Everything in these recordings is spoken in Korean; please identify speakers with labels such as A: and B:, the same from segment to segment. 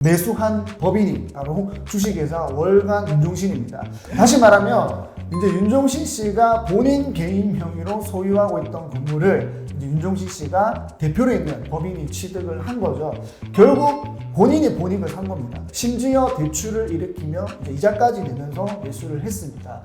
A: 매수한 법인이 바로 주식회사 월간 윤종신입니다. 다시 말하면 이제 윤종신 씨가 본인 개인 명의로 소유하고 있던 건물을 이제 윤종신 씨가 대표로 있는 법인이 취득을 한 거죠. 결국 본인이 본익을 산 겁니다. 심지어 대출을 일으키며 이제 이자까지 내면서 매수를 했습니다.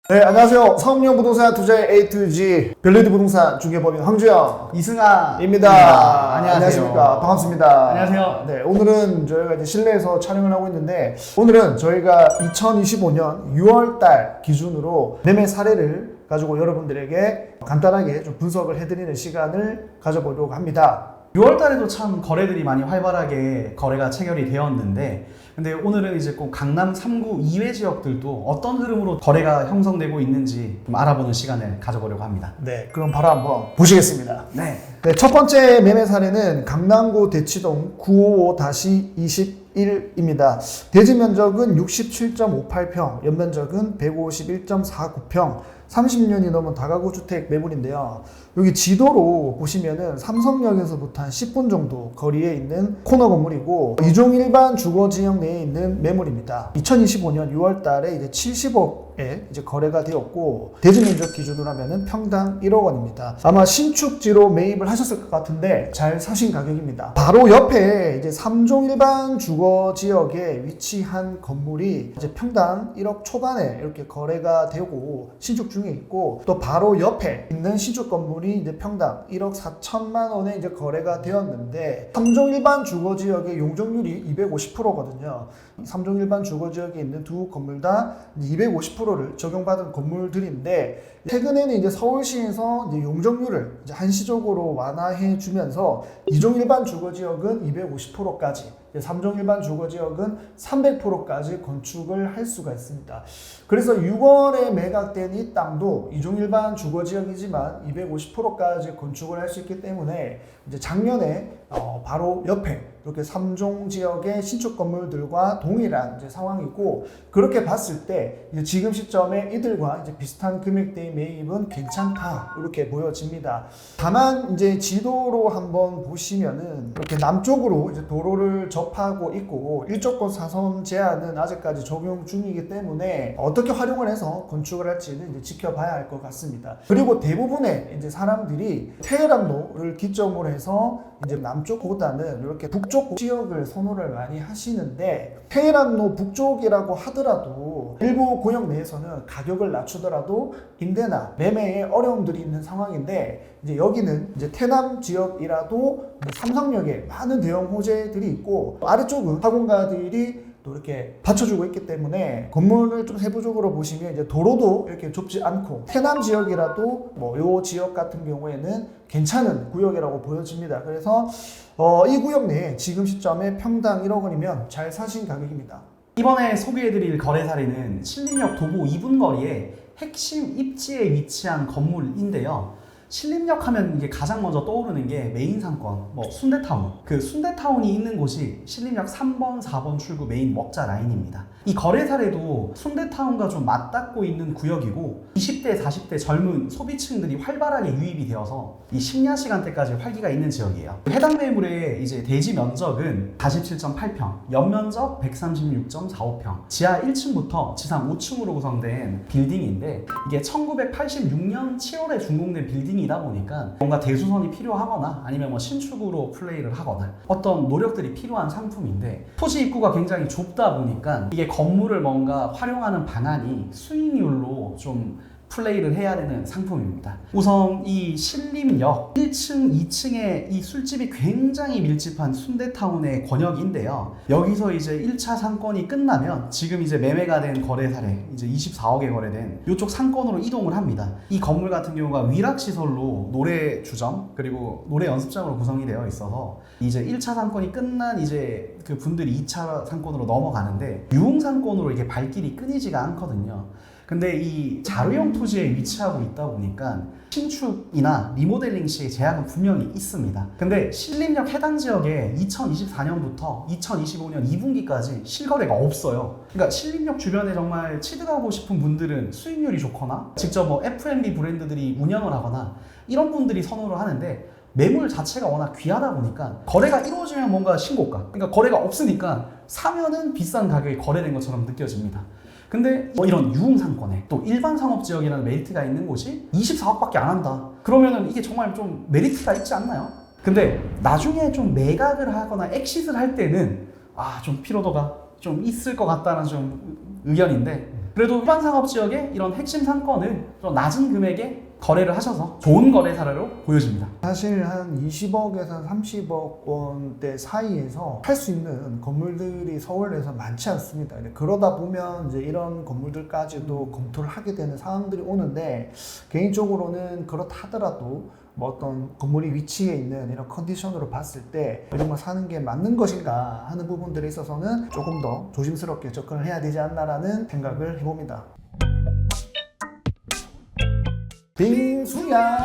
A: 네, 안녕하세요. 사업용 부동산 투자의 A to G 벨리드 부동산 중개법인 황주영
B: 이승아입니다.
A: 안녕하십니까. 반갑습니다.
B: 안녕하세요.
A: 네, 오늘은 저희가 이제 실내에서 촬영을 하고 있는데 오늘은 저희가 2025년 6월달 기준으로 매매 사례를 가지고 여러분들에게 간단하게 좀 분석을 해드리는 시간을 가져보려고 합니다.
B: 6월 달에도 참 거래들이 많이 활발하게 거래가 체결이 되었는데, 근데 오늘은 이제 꼭 강남 3구 이외 지역들도 어떤 흐름으로 거래가 형성되고 있는지 좀 알아보는 시간을 가져보려고 합니다.
A: 네, 그럼 바로 한번 보시겠습니다.
B: 네.
A: 네, 첫 번째 매매 사례는 강남구 대치동 955-21입니다. 대지 면적은 67.58평, 연면적은 151.49평, 30년이 넘은 다가구 주택 매물인데요. 여기 지도로 보시면은 삼성역에서부터 한 10분 정도 거리에 있는 코너 건물이고, 이종 일반 주거 지역 내에 있는 매물입니다. 2025년 6월 달에 이제 70억에 이제 거래가 되었고, 대지 면적 기준으로 하면은 평당 1억 원입니다. 아마 신축지로 매입을 하셨을 것 같은데 잘 사신 가격입니다. 바로 옆에 이제 3종 일반 주거 지역에 위치한 건물이 이제 평당 1억 초반에 이렇게 거래가 되고 신축 중에 있고, 또 바로 옆에 있는 신축 건물이 이제 평당 1억 4천만 원에 이제 거래가 되었는데, 3종 일반 주거 지역의 용적률이 250%거든요. 3종 일반 주거 지역에 있는 두 건물 다 250%를 적용받은 건물들인데, 최근에는 이제 서울시에서 이제 용적률을 이제 한시적으로 완화해 주면서 2종 일반 주거 지역은 250%까지, 3종 일반 주거 지역은 300%까지 건축을 할 수가 있습니다. 그래서 6월에 매각된 이 땅도 2종 일반 주거 지역이지만 250%까지 건축을 할 수 있기 때문에 이제 작년에 바로 옆에 이렇게 3종 지역의 신축 건물들과 동일한 이제 상황이고, 그렇게 봤을 때 이제 지금 시점에 이들과 이제 비슷한 금액대의 매입은 괜찮다 이렇게 보여집니다. 다만 이제 지도로 한번 보시면은 이렇게 남쪽으로 이제 도로를 접하고 있고, 일조권 사선 제한은 아직까지 적용 중이기 때문에 어떻게 활용을 해서 건축을 할지는 이제 지켜봐야 할 것 같습니다. 그리고 대부분의 이제 사람들이 테헤란로를 기점으로 해서 이제 남쪽보다는 이렇게 북쪽 지역을 선호를 많이 하시는데, 테헤란로 북쪽이라고 하더라도 일부 구역 내에서는 가격을 낮추더라도 임대나 매매에 어려움들이 있는 상황인데, 이제 여기는 이제 태남 지역이라도 삼성역에 많은 대형 호재들이 있고, 아래쪽은 학원가들이 또 이렇게 받쳐주고 있기 때문에 건물을 좀 세부적으로 보시면 이제 도로도 이렇게 좁지 않고, 태남 지역이라도 뭐 요 지역 같은 경우에는 괜찮은 구역이라고 보여집니다. 그래서 이 구역 내에 지금 시점에 평당 1억 원이면 잘 사신 가격입니다.
B: 이번에 소개해드릴 거래 사례는 신림역 도보 2분 거리에 핵심 입지에 위치한 건물인데요. 신림역 하면 이게 가장 먼저 떠오르는 게 메인 상권, 뭐 순대타운. 그 순대타운이 있는 곳이 신림역 3번, 4번 출구 메인 먹자 라인입니다. 이 거래 사례도 순대타운과 좀 맞닿고 있는 구역이고, 20대, 40대 젊은 소비층들이 활발하게 유입이 되어서 이 심야 시간대까지 활기가 있는 지역이에요. 해당 매물의 이제 대지 면적은 47.8평, 연면적 136.45평, 지하 1층부터 지상 5층으로 구성된 빌딩인데, 이게 1986년 7월에 준공된 빌딩이다 보니까 뭔가 대수선이 필요하거나 아니면 뭐 신축으로 플레이를 하거나 어떤 노력들이 필요한 상품인데, 토지 입구가 굉장히 좁다 보니까 이게 건물을 뭔가 활용하는 방안이 수익률로 좀 플레이를 해야 되는 상품입니다. 우선 이 신림역 1층, 2층에 이 술집이 굉장히 밀집한 순대타운의 권역인데요. 여기서 이제 1차 상권이 끝나면 지금 이제 매매가 된 거래 사례, 이제 24억에 거래된 이쪽 상권으로 이동을 합니다. 이 건물 같은 경우가 위락시설로 노래 주점 그리고 노래 연습장으로 구성이 되어 있어서 이제 1차 상권이 끝난 이제 그 분들이 2차 상권으로 넘어가는데, 유흥상권으로 이게 발길이 끊이지가 않거든요. 근데 이 자료형 토지에 위치하고 있다 보니까 신축이나 리모델링 시의 제약은 분명히 있습니다. 근데 신림역 해당 지역에 2024년부터 2025년 2분기까지 실거래가 없어요. 그러니까 신림역 주변에 정말 취득하고 싶은 분들은 수익률이 좋거나 직접 뭐 F&B 브랜드들이 운영을 하거나 이런 분들이 선호를 하는데, 매물 자체가 워낙 귀하다 보니까 거래가 이루어지면 뭔가 신고가, 그러니까 거래가 없으니까 사면은 비싼 가격에 거래된 것처럼 느껴집니다. 근데 뭐 이런 유흥상권에 또 일반 상업지역이라는 메리트가 있는 곳이 24억밖에 안 한다. 그러면은 이게 정말 좀 메리트가 있지 않나요? 근데 나중에 좀 매각을 하거나 엑싯을 할 때는 좀 피로도가 좀 있을 것 같다는 좀 의견인데, 그래도 일반 상업지역의 이런 핵심 상권을 좀 낮은 금액에 거래를 하셔서 좋은 거래 사례로 보여집니다.
A: 사실 한 20억에서 30억 원대 사이에서 할 수 있는 건물들이 서울에서 많지 않습니다. 그러다 보면 이제 이런 건물들까지도 검토를 하게 되는 상황들이 오는데, 개인적으로는 그렇다 하더라도 뭐 어떤 건물이 위치해 있는 이런 컨디션으로 봤을 때 이런 걸 사는 게 맞는 것인가 하는 부분들에 있어서는 조금 더 조심스럽게 접근을 해야 되지 않나라는 생각을 해봅니다. 빙수야.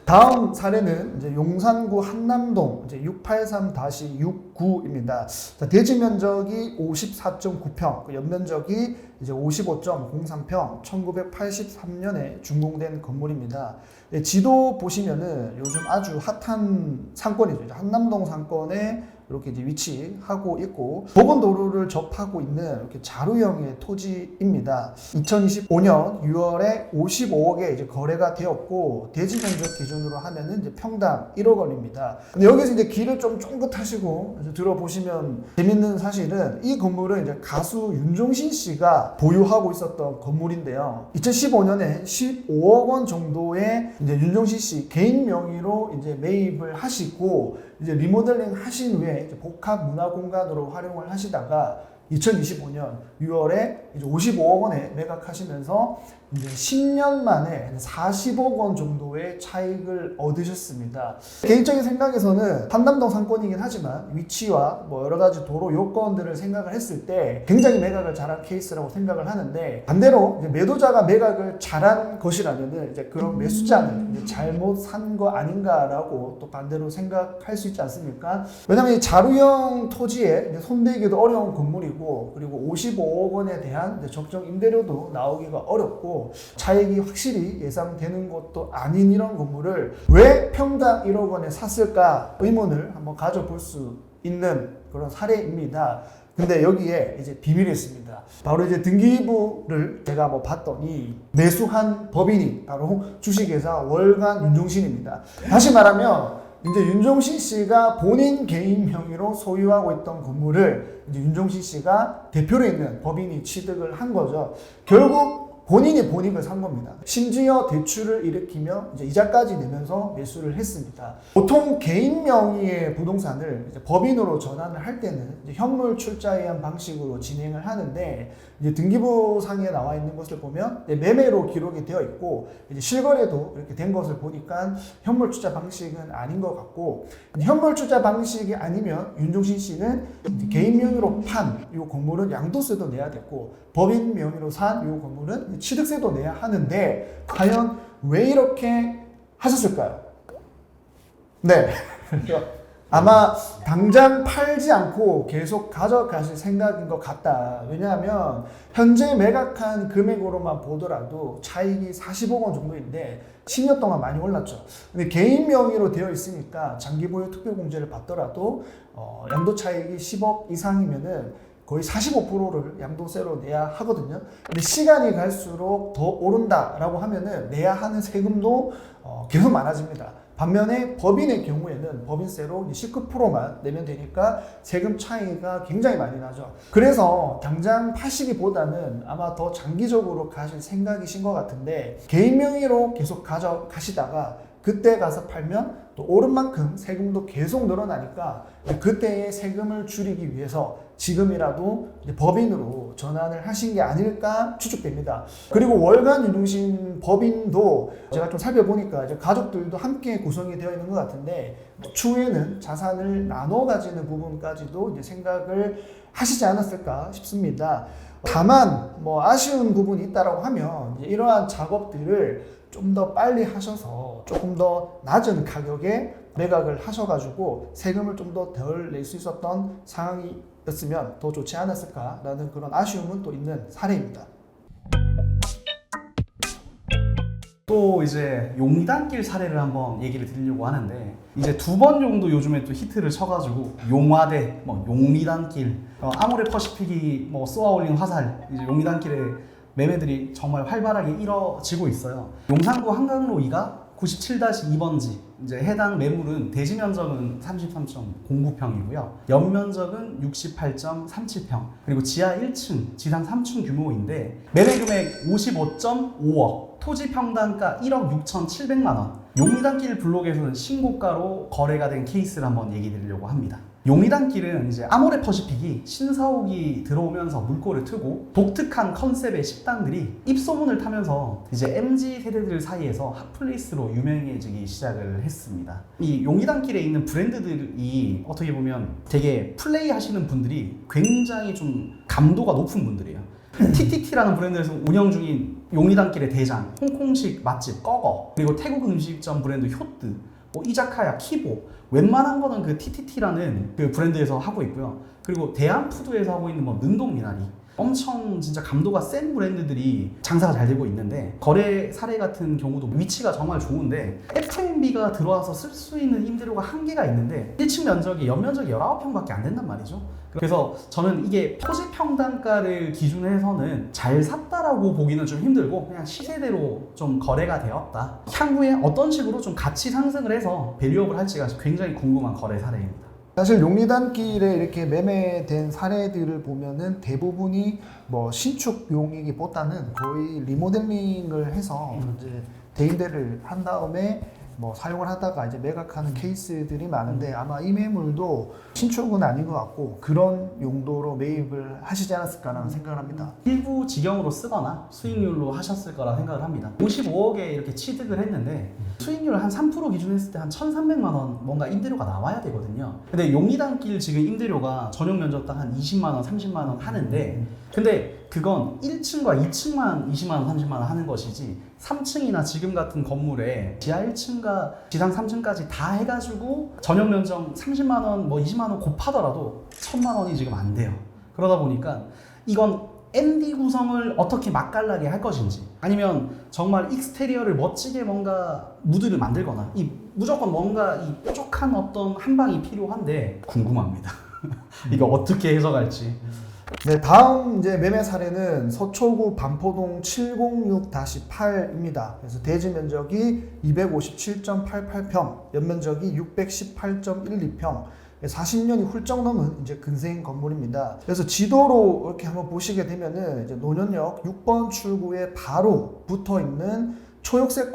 A: 다음 사례는 이제 용산구 한남동 이제 683-69입니다. 대지 면적이 54.9평, 연면적이 이제 55.03평, 1983년에 준공된 건물입니다. 지도 보시면은 요즘 아주 핫한 상권이죠. 한남동 상권에 이렇게 이제 위치하고 있고, 도건도로를 접하고 있는 이렇게 자루형의 토지입니다. 2025년 6월에 55억에 이제 거래가 되었고, 대지 면적 기준으로 하면은 이제 평당 1억 원입니다. 근데 여기서 이제 귀를 좀 쫑긋하시고 들어보시면 재밌는 사실은, 이 건물은 이제 가수 윤종신 씨가 보유하고 있었던 건물인데요. 2015년에 15억 원 정도의 이제 윤종신 씨 개인 명의로 이제 매입을 하시고, 이제 리모델링 하신 후에 이제 복합 문화 공간으로 활용을 하시다가 2025년 6월에 이제 55억 원에 매각하시면서 이제 10년 만에 40억 원 정도의 차익을 얻으셨습니다. 개인적인 생각에서는 한남동 상권이긴 하지만 위치와 뭐 여러 가지 도로 요건들을 생각을 했을 때 굉장히 매각을 잘한 케이스라고 생각을 하는데, 반대로 이제 매도자가 매각을 잘한 것이라면 이제 그런 매수자는 이제 잘못 산 거 아닌가라고 또 반대로 생각할 수 있지 않습니까? 왜냐하면 이 자루형 토지에 이제 손대기도 어려운 건물이고, 그리고 55억 원에 대한 이제 적정 임대료도 나오기가 어렵고, 차익이 확실히 예상되는 것도 아닌 이런 건물을 왜 평당 1억 원에 샀을까 의문을 한번 가져볼 수 있는 그런 사례입니다. 근데 여기에 이제 비밀이 있습니다. 바로 이제 등기부를 제가 봤더니 매수한 법인이 바로 주식회사 월간 윤종신입니다. 다시 말하면 이제 윤종신 씨가 본인 개인 명의로 소유하고 있던 건물을 이제 윤종신 씨가 대표로 있는 법인이 취득을 한 거죠. 결국 본인이 본인을 산 겁니다. 심지어 대출을 일으키며 이제 이자까지 내면서 매수를 했습니다. 보통 개인 명의의 부동산을 이제 법인으로 전환을 할 때는 이제 현물 출자에 의한 방식으로 진행을 하는데, 이제 등기부상에 나와 있는 것을 보면 매매로 기록이 되어 있고, 이제 실거래도 이렇게 된 것을 보니까 현물 출자 방식은 아닌 것 같고, 현물 출자 방식이 아니면 윤종신 씨는 개인 명의로 판 이 건물은 양도세도 내야 됐고, 법인 명의로 산 이 건물은 취득세도 내야 하는데, 과연 왜 이렇게 하셨을까요? 네. 아마 당장 팔지 않고 계속 가져가실 생각인 것 같다. 왜냐하면 현재 매각한 금액으로만 보더라도 차익이 40억 원 정도인데 10년 동안 많이 올랐죠. 근데 개인 명의로 되어 있으니까 장기 보유 특별 공제를 받더라도 양도 차익이 10억 이상이면은 거의 45%를 양도세로 내야 하거든요. 근데 시간이 갈수록 더 오른다라고 하면은 내야 하는 세금도 계속 많아집니다. 반면에 법인의 경우에는 법인세로 19%만 내면 되니까 세금 차이가 굉장히 많이 나죠. 그래서 당장 파시기보다는 아마 더 장기적으로 가실 생각이신 것 같은데, 개인 명의로 계속 가져가시다가 그때 가서 팔면 또 오른 만큼 세금도 계속 늘어나니까 그때의 세금을 줄이기 위해서 지금이라도 법인으로 전환을 하신 게 아닐까 추측됩니다. 그리고 월간 윤종신 법인도 제가 좀 살펴보니까 이제 가족들도 함께 구성이 되어 있는 것 같은데, 추후에는 자산을 나눠 가지는 부분까지도 이제 생각을 하시지 않았을까 싶습니다. 다만 아쉬운 부분이 있다라고 하면 이제 이러한 작업들을 좀 더 빨리 하셔서 조금 더 낮은 가격에 매각을 하셔가지고 세금을 좀 더 덜 낼 수 있었던 상황이었으면 더 좋지 않았을까라는 그런 아쉬움은 또 있는 사례입니다. 또
B: 또 이제 용단길 사례를 한번 얘기를 드리려고 하는데 이제 2번 정도 요즘에 또 히트를 쳐가지고 용화대, 뭐 용리단길, 아모레 퍼시픽이 뭐 쏘아올린 화살, 이제 용리단길에 매매들이 정말 활발하게 이뤄지고 있어요. 용산구 한강로 2가 97-2번지, 이제 해당 매물은 대지 면적은 33.09평이고요. 연면적은 68.37평, 그리고 지하 1층, 지상 3층 규모인데 매매 금액 55.5억, 토지 평당가 1억 6,700만 원. 용리단길 블록에서는 신고가로 거래가 된 케이스를 한번 얘기 드리려고 합니다. 용리단길은 이제 아모레 퍼시픽이 신사옥이 들어오면서 물꼬를 트고 독특한 컨셉의 식당들이 입소문을 타면서 이제 MZ 세대들 사이에서 핫플레이스로 유명해지기 시작을 했습니다. 이 용리단길에 있는 브랜드들이 어떻게 보면 되게 플레이 하시는 분들이 굉장히 좀 감도가 높은 분들이에요. TTT라는 브랜드에서 운영 중인 용리단길의 대장, 홍콩식 맛집 꺼거, 그리고 태국 음식점 브랜드 효뜨, 뭐 이자카야, 키보, 웬만한 거는 그 TTT라는 그 브랜드에서 하고 있고요. 그리고 대한푸드에서 하고 있는 뭐 능동미나리, 엄청 진짜 감도가 센 브랜드들이 장사가 잘 되고 있는데, 거래 사례 같은 경우도 위치가 정말 좋은데 F&B가 들어와서 쓸 수 있는 임대료가 한계가 있는데 1층 면적이 연면적이 19평밖에 안 된단 말이죠. 그래서 저는 이게 토지 평당가를 기준으로 해서는 잘 샀다라고 보기는 좀 힘들고 그냥 시세대로 좀 거래가 되었다. 향후에 어떤 식으로 좀 가치 상승을 해서 밸류업을 할지가 굉장히 궁금한 거래 사례입니다.
A: 사실 용리단길에 이렇게 매매된 사례들을 보면은 대부분이 뭐 신축용이기보다는 거의 리모델링을 해서 이제 대임대를 한 다음에 뭐 사용을 하다가 이제 매각하는 케이스들이 많은데 아마 이 매물도 신축은 아닌 것 같고 그런 용도로 매입을 하시지 않았을까라는 생각을 합니다.
B: 일부 직영으로 쓰거나 수익률로 하셨을 거라 생각을 합니다. 55억에 이렇게 취득을 했는데 수익률 한 3% 기준 했을 때 한 1,300만 원 뭔가 임대료가 나와야 되거든요. 근데 용리단길 지금 임대료가 전용 면적당 한 20만 원, 30만 원 하는데 근데 그건 1층과 2층만 20만 원, 30만 원 하는 것이지 3층이나 지금 같은 건물에 지하 1층과 지상 3층까지 다 해가지고 전용 면적 30만 원, 뭐 20만 원 곱하더라도 1,000만 원이 지금 안 돼요. 그러다 보니까 이건 MD 구성을 어떻게 맛깔나게 할 것인지 아니면 정말 익스테리어를 멋지게 뭔가 무드를 만들거나 무조건 뭔가 이 뾰족한 어떤 한 방이 필요한데 궁금합니다. 이거 어떻게 해석할지.
A: 네, 다음 이제 매매 사례는 서초구 반포동 706-8입니다. 그래서 대지 면적이 257.88평, 연면적이 618.12평, 40년이 훌쩍 넘은 이제 근생 건물입니다. 그래서 지도로 이렇게 한번 보시게 되면은 이제 노년역 6번 출구에 바로 붙어 있는 초역세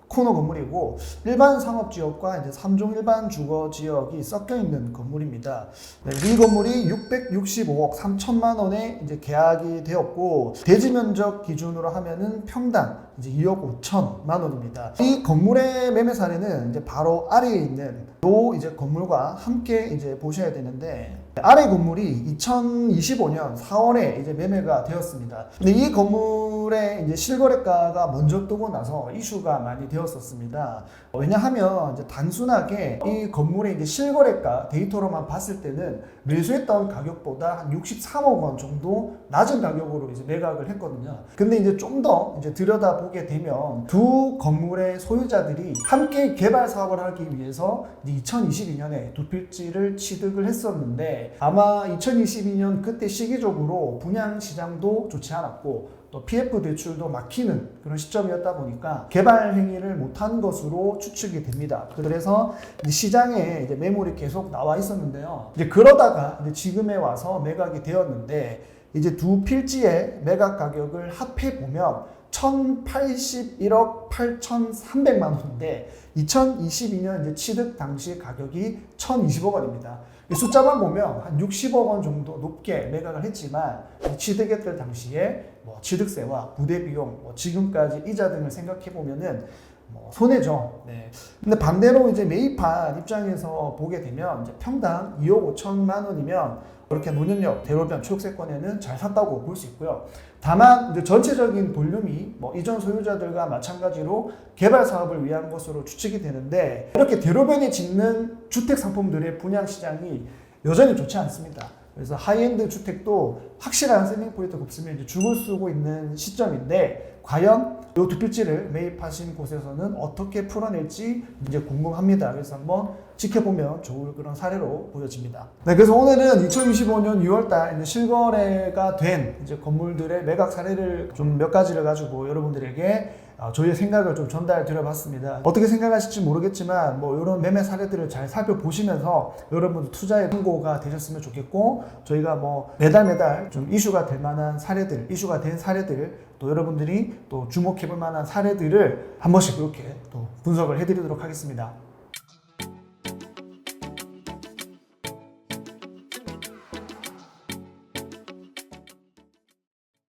A: 코너 건물이고 일반 상업지역과 이제 3종 일반 주거지역이 섞여 있는 건물입니다. 네, 이 건물이 665억 3천만 원에 이제 계약이 되었고 대지 면적 기준으로 하면은 평당 이제 2억 5천만 원입니다. 이 건물의 매매 사례는 이제 바로 아래에 있는 요 이제 건물과 함께 이제 보셔야 되는데 아래 건물이 2025년 4월에 이제 매매가 되었습니다. 근데 이 건물의 이제 실거래가가 먼저 뜨고 나서 이슈가 많이 되었었습니다. 왜냐하면 이제 단순하게 이 건물의 이제 실거래가 데이터로만 봤을 때는 매수했던 가격보다 한 63억 원 정도 낮은 가격으로 이제 매각을 했거든요. 근데 이제 좀 더 이제 들여다보게 되면 두 건물의 소유자들이 함께 개발 사업을 하기 위해서 2022년에 두 필지를 취득을 했었는데 아마 2022년 그때 시기적으로 분양 시장도 좋지 않았고 또 PF 대출도 막히는 그런 시점이었다 보니까 개발 행위를 못한 것으로 추측이 됩니다. 그래서 시장에 이제 매물이 계속 나와 있었는데요. 이제 그러다가 이제 지금에 와서 매각이 되었는데 이제 두 필지의 매각 가격을 합해 보면 1,081억 8,300만 원인데 2022년 이제 취득 당시 가격이 1,020억 원입니다. 숫자만 보면 한 60억 원 정도 높게 매각을 했지만 취득했을 당시에 뭐 취득세와 부대 비용, 뭐 지금까지 이자 등을 생각해 보면은 뭐 손해죠. 네. 근데 반대로 이제 매입한 입장에서 보게 되면 이제 평당 2억 5천만 원이면 그렇게 노년역 대로변 초역세권에는 잘 샀다고 볼 수 있고요. 다만 이제 전체적인 볼륨이 뭐 이전 소유자들과 마찬가지로 개발 사업을 위한 것으로 추측이 되는데 이렇게 대로변에 짓는 주택 상품들의 분양 시장이 여전히 좋지 않습니다. 그래서 하이엔드 주택도 확실한 셀링 포인트가 없으면 이제 죽을 쓰고 있는 시점인데 과연 이 두 필지를 매입하신 곳에서는 어떻게 풀어낼지 이제 궁금합니다. 그래서 한번 지켜보면 좋을 그런 사례로 보여집니다. 네, 그래서 오늘은 2025년 6월달 실거래가 된 이제 건물들의 매각 사례를 좀 몇 가지를 가지고 여러분들에게 저희의 생각을 좀 전달 드려봤습니다. 어떻게 생각하실지 모르겠지만 뭐 이런 매매 사례들을 잘 살펴보시면서 여러분들 투자에 참고가 되셨으면 좋겠고, 저희가 뭐 매달 좀 이슈가 될 만한 사례들, 이슈가 된 사례들, 또 여러분들이 또 주목해볼 만한 사례들을 한 번씩 이렇게 또 분석을 해드리도록 하겠습니다.